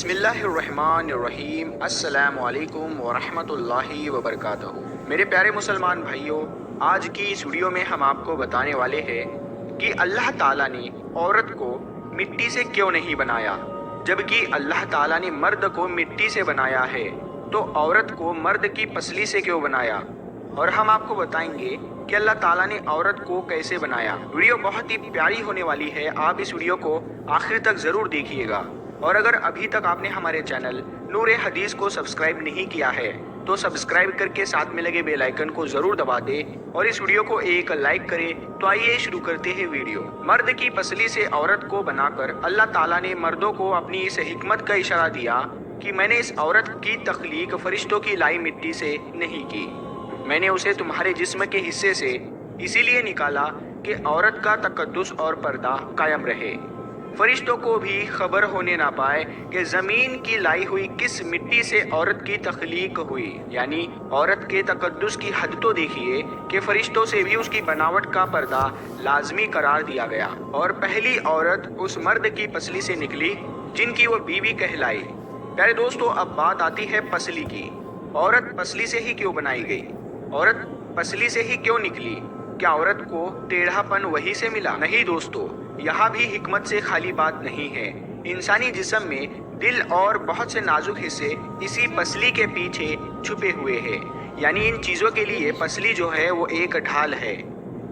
بسم اللہ الرحمن الرحیم۔ السلام علیکم ورحمۃ اللہ وبرکاتہ۔ میرے پیارے مسلمان بھائیوں، آج کی اس ویڈیو میں ہم آپ کو بتانے والے ہیں کہ اللہ تعالیٰ نے عورت کو مٹی سے کیوں نہیں بنایا، جبکہ اللہ تعالیٰ نے مرد کو مٹی سے بنایا ہے، تو عورت کو مرد کی پسلی سے کیوں بنایا؟ اور ہم آپ کو بتائیں گے کہ اللہ تعالیٰ نے عورت کو کیسے بنایا۔ ویڈیو بہت ہی پیاری ہونے والی ہے، آپ اس ویڈیو کو آخر تک ضرور دیکھیے گا۔ اور اگر ابھی تک آپ نے ہمارے چینل نور حدیث کو سبسکرائب نہیں کیا ہے تو سبسکرائب کر کے ساتھ میں لگے بیل آئیکن کو ضرور دبا دے اور اس ویڈیو کو ایک لائک کرے۔ تو آئیے شروع کرتے ہیں ویڈیو۔ مرد کی پسلی سے عورت کو بنا کر اللہ تعالیٰ نے مردوں کو اپنی اس حکمت کا اشارہ دیا کہ میں نے اس عورت کی تخلیق فرشتوں کی لائی مٹی سے نہیں کی، میں نے اسے تمہارے جسم کے حصے سے اسی لیے نکالا کہ عورت کا تقدس اور پردہ قائم رہے، فرشتوں کو بھی خبر ہونے نہ پائے کہ زمین کی لائی ہوئی کس مٹی سے عورت کی تخلیق ہوئی۔ یعنی عورت کے تقدس کی حد تو دیکھیے کہ فرشتوں سے بھی اس کی بناوٹ کا پردہ لازمی قرار دیا گیا، اور پہلی عورت اس مرد کی پسلی سے نکلی جن کی وہ بیوی کہلائی۔ پیارے دوستو، اب بات آتی ہے پسلی کی۔ عورت پسلی سے ہی کیوں بنائی گئی؟ عورت پسلی سے ہی کیوں نکلی؟ کیا عورت کو ٹیڑھا پن وہی سے ملا؟ نہیں دوستو، یہاں بھی حکمت سے خالی بات نہیں ہے۔ انسانی جسم میں دل اور بہت سے نازک حصے اسی پسلی کے پیچھے چھپے ہوئے ہیں۔ یعنی ان چیزوں کے لیے پسلی جو ہے وہ ایک ڈھال ہے،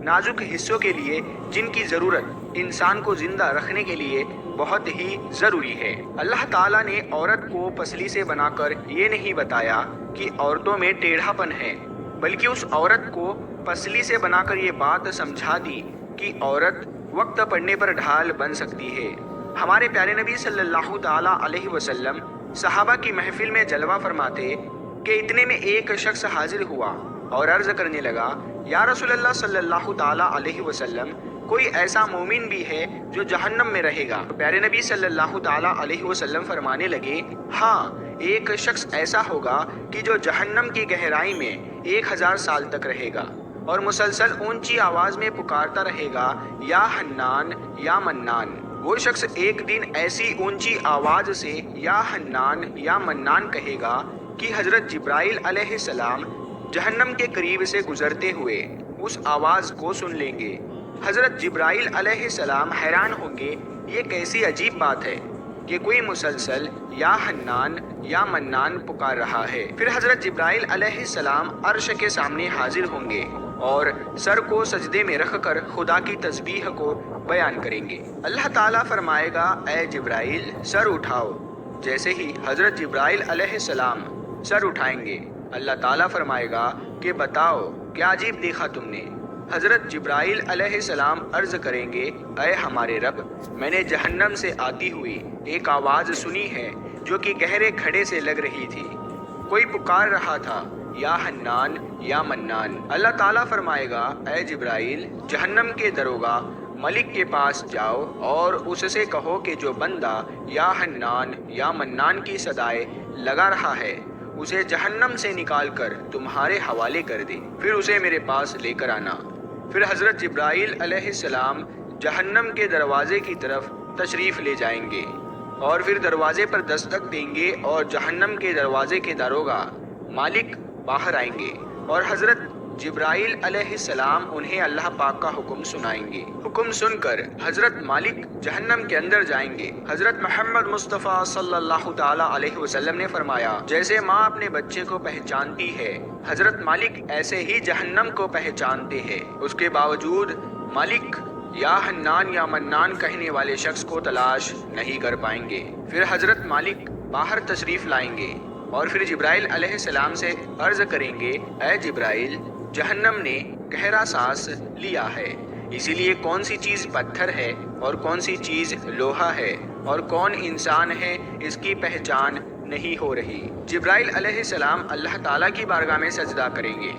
نازک حصوں کے لیے جن کی ضرورت انسان کو زندہ رکھنے کے لیے بہت ہی ضروری ہے۔ اللہ تعالیٰ نے عورت کو پسلی سے بنا کر یہ نہیں بتایا کہ عورتوں میں ٹیڑھا پن ہے، بلکہ اس عورت کو پسلی سے بنا کر یہ بات سمجھا دی کہ عورت وقت پڑنے پر ڈھال بن سکتی ہے۔ ہمارے پیارے نبی صلی اللہ تعالیٰ علیہ وسلم صحابہ کی محفل میں جلوہ فرماتے کہ اتنے میں ایک شخص حاضر ہوا اور عرض کرنے لگا، یا رسول اللہ صلی اللہ تعالیٰ علیہ وسلم، کوئی ایسا مومن بھی ہے جو جہنم میں رہے گا؟ پیارے نبی صلی اللہ تعالیٰ علیہ وسلم فرمانے لگے، ہاں، ایک شخص ایسا ہوگا کہ جو جہنم کی گہرائی میں 1000 سال تک رہے گا اور مسلسل اونچی آواز میں پکارتا رہے گا، یا حنان یا منان۔ وہ شخص ایک دن ایسی اونچی آواز سے یا حنان یا منان کہے گا کہ حضرت جبرائیل علیہ السلام جہنم کے قریب سے گزرتے ہوئے اس آواز کو سن لیں گے۔ حضرت جبرائیل علیہ السلام حیران ہوں گے، یہ کیسی عجیب بات ہے کہ کوئی مسلسل یا حنان یا منان پکار رہا ہے۔ پھر حضرت جبرائیل علیہ السلام عرش کے سامنے حاضر ہوں گے اور سر کو سجدے میں رکھ کر خدا کی تسبیح کو بیان کریں گے۔ اللہ تعالیٰ فرمائے گا، اے جبرائیل سر اٹھاؤ۔ جیسے ہی حضرت جبرائیل علیہ السلام سر اٹھائیں گے، اللہ تعالیٰ فرمائے گا کہ بتاؤ کیا عجیب دیکھا تم نے؟ حضرت جبرائیل علیہ السلام عرض کریں گے، اے ہمارے رب، میں نے جہنم سے آتی ہوئی ایک آواز سنی ہے جو کہ گہرے کھڑے سے لگ رہی تھی، کوئی پکار رہا تھا، یا حنان یا منان۔ اللہ تعالیٰ فرمائے گا، اے جبرائیل، جہنم کے دروگا ملک کے پاس جاؤ اور اس سے کہو کہ جو بندہ یا حنان یا منان کی صدائے لگا رہا ہے اسے جہنم سے نکال کر تمہارے حوالے کر دے، پھر اسے میرے پاس لے کر آنا۔ پھر حضرت جبرائیل علیہ السلام جہنم کے دروازے کی طرف تشریف لے جائیں گے اور پھر دروازے پر دستک دیں گے اور جہنم کے دروازے کے داروغہ مالک باہر آئیں گے اور حضرت جبرائیل علیہ السلام انہیں اللہ پاک کا حکم سنائیں گے۔ حکم سن کر حضرت مالک جہنم کے اندر جائیں گے۔ حضرت محمد مصطفیٰ صلی اللہ تعالیٰ علیہ وسلم نے فرمایا، جیسے ماں اپنے بچے کو پہچانتی ہے، حضرت مالک ایسے ہی جہنم کو پہچانتے ہیں۔ اس کے باوجود مالک یا حنان یا منان کہنے والے شخص کو تلاش نہیں کر پائیں گے۔ پھر حضرت مالک باہر تشریف لائیں گے اور پھر جبرائیل علیہ السلام سے عرض کریں گے، اے جبرائیل، جہنم نے گہرا سانس لیا ہے، اسی لیے کون سی چیز پتھر ہے اور کون سی چیز لوہا ہے اور کون انسان ہے اس کی پہچان نہیں ہو رہی۔ جبرائیل علیہ السلام اللہ تعالیٰ کی بارگاہ میں سجدہ کریں گے۔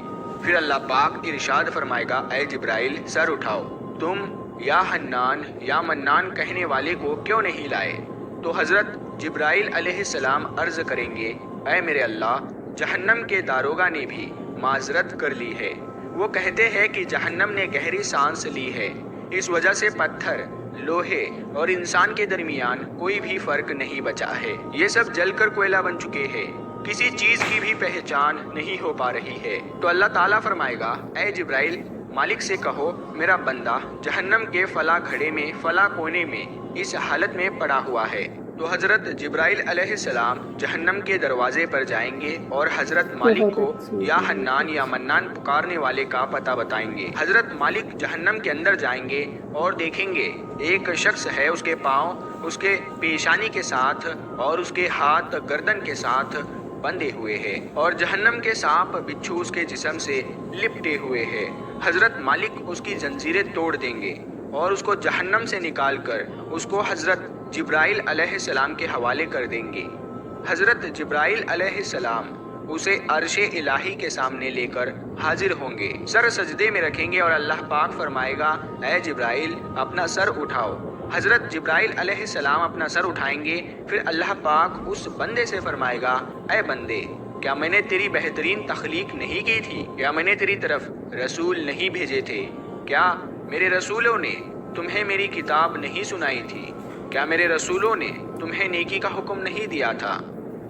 پھر اللہ پاک ارشاد فرمائے گا، اے جبرائیل سر اٹھاؤ، تم یا حنان یا منان کہنے والے کو کیوں نہیں لائے؟ تو حضرت جبرائیل علیہ السلام عرض کریں گے، اے میرے اللہ، جہنم کے داروغہ نے بھی معذرت کر لی ہے، وہ کہتے ہیں کہ جہنم نے گہری سانس لی ہے، اس وجہ سے پتھر، لوہے اور انسان کے درمیان کوئی بھی فرق نہیں بچا ہے۔ یہ سب جل کر کوئلہ بن چکے ہیں، کسی چیز کی بھی پہچان نہیں ہو پا رہی ہے۔ تو اللہ تعالیٰ فرمائے گا، اے جبرائیل، مالک سے کہو میرا بندہ جہنم کے فلاں گھڑے میں فلاں کونے میں اس حالت میں پڑا ہوا ہے۔ تو حضرت جبرائیل علیہ السلام جہنم کے دروازے پر جائیں گے اور حضرت مالک کو یا حنان یا منان پکارنے والے کا پتہ بتائیں گے۔ حضرت مالک جہنم کے اندر جائیں گے اور دیکھیں گے ایک شخص ہے، اس کے پاؤں اس کے پیشانی کے ساتھ اور اس کے ہاتھ گردن کے ساتھ بندھے ہوئے ہیں اور جہنم کے سانپ بچھو اس کے جسم سے لپٹے ہوئے ہیں۔ حضرت مالک اس کی زنجیریں توڑ دیں گے اور اس کو جہنم سے نکال کر اس کو حضرت جبرائیل علیہ السلام کے حوالے کر دیں گے۔ حضرت جبرائیل علیہ السلام اسے عرش الہی کے سامنے لے کر حاضر ہوں گے، سر سجدے میں رکھیں گے اور اللہ پاک فرمائے گا، اے جبرائیل اپنا سر اٹھاؤ۔ حضرت جبرائیل علیہ السلام اپنا سر اٹھائیں گے، پھر اللہ پاک اس بندے سے فرمائے گا، اے بندے، کیا میں نے تیری بہترین تخلیق نہیں کی تھی؟ کیا میں نے تیری طرف رسول نہیں بھیجے تھے؟ کیا میرے رسولوں نے تمہیں میری کتاب نہیں سنائی تھی؟ کیا میرے رسولوں نے تمہیں نیکی کا حکم نہیں دیا تھا؟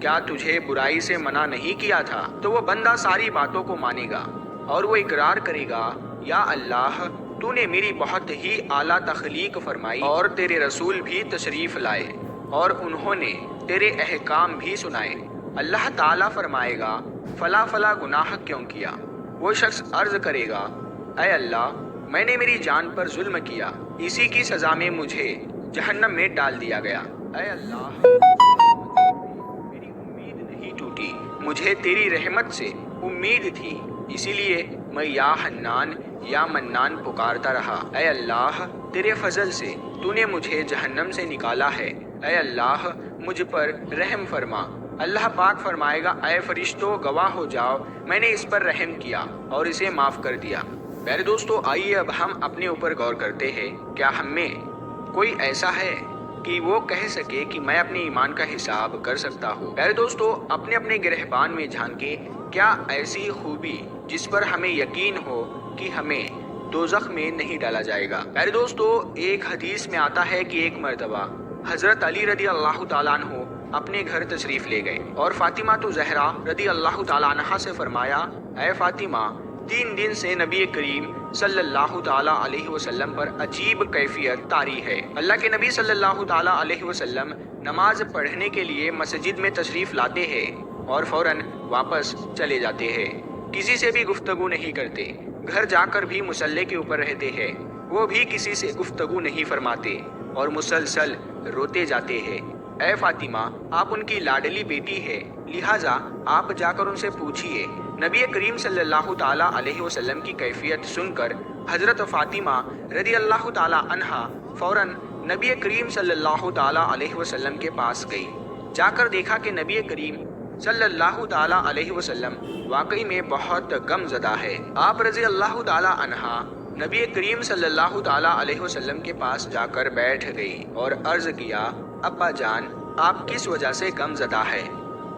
کیا تجھے برائی سے منع نہیں کیا تھا؟ تو وہ بندہ ساری باتوں کو مانے گا اور وہ اقرار کرے گا، یا اللہ، تو نے میری بہت ہی اعلیٰ تخلیق فرمائی اور تیرے رسول بھی تشریف لائے اور انہوں نے تیرے احکام بھی سنائے۔ اللہ تعالیٰ فرمائے گا، فلاں فلاں گناہ کیوں کیا؟ وہ شخص عرض کرے گا، اے اللہ، میں نے میری جان پر ظلم کیا، اسی کی سزا میں مجھے جہنم میں ڈال دیا گیا۔ اے اللہ، میری امید نہیں ٹوٹی، مجھے تیری رحمت سے امید تھی، اسی لیے میں یا حنان یا منان پکارتا رہا۔ اے اللہ، تیرے فضل سے تو نے مجھے جہنم سے نکالا ہے، اے اللہ مجھ پر رحم فرما۔ اللہ پاک فرمائے گا، اے فرشتوں گواہ ہو جاؤ، میں نے اس پر رحم کیا اور اسے معاف کر دیا۔ پیارے دوستو، آئیے اب ہم اپنے اوپر غور کرتے ہیں، کیا ہم میں کوئی ایسا ہے کہ وہ کہہ سکے کہ میں اپنے ایمان کا حساب کر سکتا ہوں؟ پیارے دوستو، اپنے اپنے گرہبان میں جھانکے، کیا ایسی خوبی جس پر ہمیں یقین ہو کہ ہمیں دوزخ میں نہیں ڈالا جائے گا؟ پیارے دوستو، ایک حدیث میں آتا ہے کہ ایک مرتبہ حضرت علی رضی اللہ تعالیٰ عنہ اپنے گھر تشریف لے گئے اور فاطمہ زہرا رضی اللہ تعالیٰ عنہا سے فرمایا، اے فاطمہ، 3 دن سے نبی کریم صلی اللہ تعالیٰ علیہ وسلم پر عجیب کیفیت طاری ہے۔ اللہ کے نبی صلی اللہ تعالیٰ علیہ وسلم نماز پڑھنے کے لیے مسجد میں تشریف لاتے ہیں اور فوراً واپس چلے جاتے ہیں، کسی سے بھی گفتگو نہیں کرتے، گھر جا کر بھی مصلی کے اوپر رہتے ہیں، وہ بھی کسی سے گفتگو نہیں فرماتے اور مسلسل روتے جاتے ہیں۔ اے فاطمہ، آپ ان کی لاڈلی بیٹی ہے، لہٰذا آپ جا کر ان سے پوچھئے۔ نبی کریم صلی اللہ تعالیٰ علیہ وسلم کی کیفیت سن کر حضرت فاطمہ رضی اللہ تعالیٰ عنہا فوراً نبی کریم صلی اللہ تعالیٰ علیہ وسلم کے پاس گئی۔ جا کر دیکھا کہ نبی کریم صلی اللہ تعالیٰ علیہ وسلم واقعی میں بہت غم زدہ ہے۔ آپ رضی اللہ تعالیٰ عنہا نبی کریم صلی اللہ تعالیٰ علیہ وسلم کے پاس جا کر بیٹھ گئی اور عرض کیا، ابا جان، آپ کس وجہ سے غم زدہ ہے؟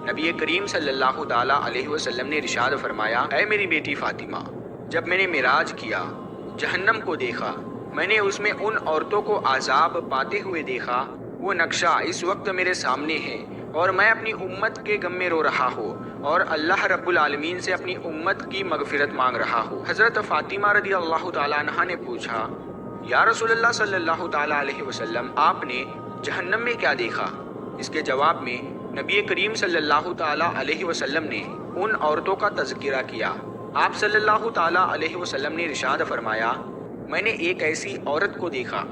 نبی کریم صلی اللہ تعالیٰ علیہ وسلم نے ارشاد فرمایا، اے میری بیٹی فاطمہ، جب میں نے معراج کیا، جہنم کو دیکھا، میں نے اس میں ان عورتوں کو عذاب پاتے ہوئے دیکھا، وہ نقشہ اس وقت میرے سامنے ہے اور میں اپنی امت کے غم میں رو رہا ہوں اور اللہ رب العالمین سے اپنی امت کی مغفرت مانگ رہا ہوں۔ حضرت فاطمہ رضی اللہ تعالیٰ عنہا نے پوچھا، یا رسول اللہ صلی اللہ تعالیٰ علیہ وسلم، آپ نے جہنم میں کیا دیکھا؟ اس کے جواب میں نبی کریم صلی اللہ تعالیٰ علیہ وسلم نے ان عورتوں کا تذکرہ کیا۔ آپ صلی اللہ تعالیٰ علیہ وسلم نے ارشاد فرمایا، میں نے ایک ایسی عورت کو دیکھا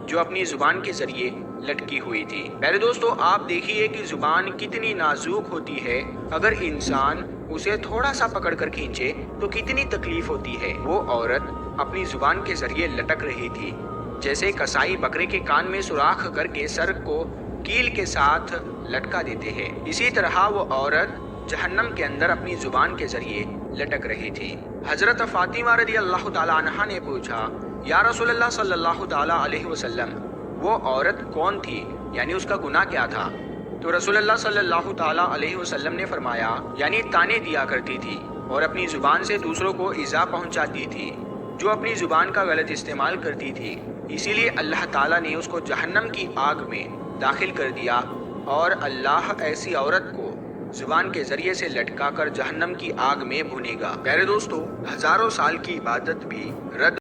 جو اپنی زبان کے ذریعے لٹکی ہوئی تھی۔ پیارے دوستو، آپ دیکھیے کہ زبان کتنی نازک ہوتی ہے، اگر انسان اسے تھوڑا سا پکڑ کر کھینچے تو کتنی تکلیف ہوتی ہے۔ وہ عورت اپنی زبان کے ذریعے لٹک رہی تھی، جیسے کسائی بکرے کے کان میں سوراخ کر کے سر کو کیل کے ساتھ لٹکا دیتے ہیں، اسی طرح وہ عورت جہنم کے اندر اپنی زبان کے ذریعے لٹک رہی تھی۔ حضرت فاطمہ رضی اللہ تعالیٰ عنہا نے پوچھا، یا رسول اللہ صلی اللہ تعالیٰ علیہ وسلم، وہ عورت کون تھی، یعنی اس کا گناہ کیا تھا؟ تو رسول اللہ صلی اللہ تعالیٰ علیہ وسلم نے فرمایا، یعنی تانے دیا کرتی تھی اور اپنی زبان سے دوسروں کو ایذا پہنچاتی تھی، جو اپنی زبان کا غلط استعمال کرتی تھی اسی لیے اللہ تعالیٰ نے اس کو جہنم کی آگ میں داخل کر دیا، اور اللہ ایسی عورت کو زبان کے ذریعے سے لٹکا کر جہنم کی آگ میں بھونے گا۔ پیارے دوستو، ہزاروں سال کی عبادت بھی رد